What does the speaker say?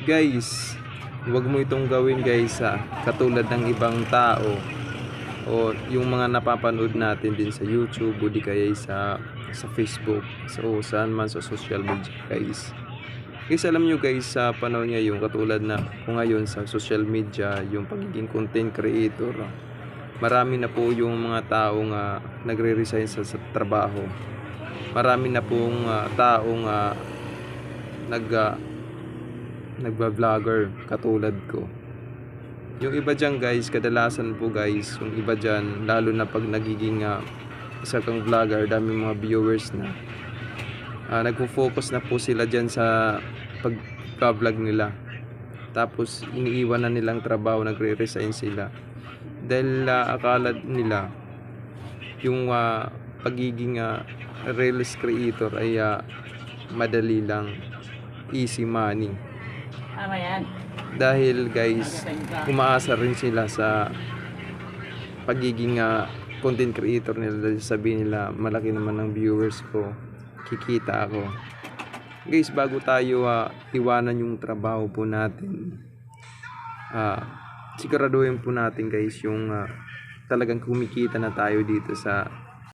Guys, huwag mo itong gawin guys katulad ng ibang tao o yung mga napapanood natin din sa YouTube o di kaya sa Facebook, so saan man sa social media guys. Guys, alam nyo guys, sa panahon ngayon katulad na kung ngayon sa social media, yung pagiging content creator, marami na po yung mga taong nagre-resign sa trabaho. Marami na pong taong nagba-vlogger katulad ko. Yung iba dyan guys, kadalasan po guys, yung iba dyan, lalo na pag nagiging isa kang vlogger, dami mga viewers na, nagpo-focus na po sila dyan sa pag-vlog nila. Tapos iniiwan na nilang trabaho, nagre-resign sila. Dahil akala nila yung pagiging reels creator ay madali lang, easy money. Tama yan. Dahil guys, umaasa rin sila sa pagiging content creator nila. Dahil sabihin nila, malaki naman ang viewers ko, kikita ako. Guys, bago tayo iwanan yung trabaho po natin, siguraduhin po natin guys yung talagang kumikita na tayo dito sa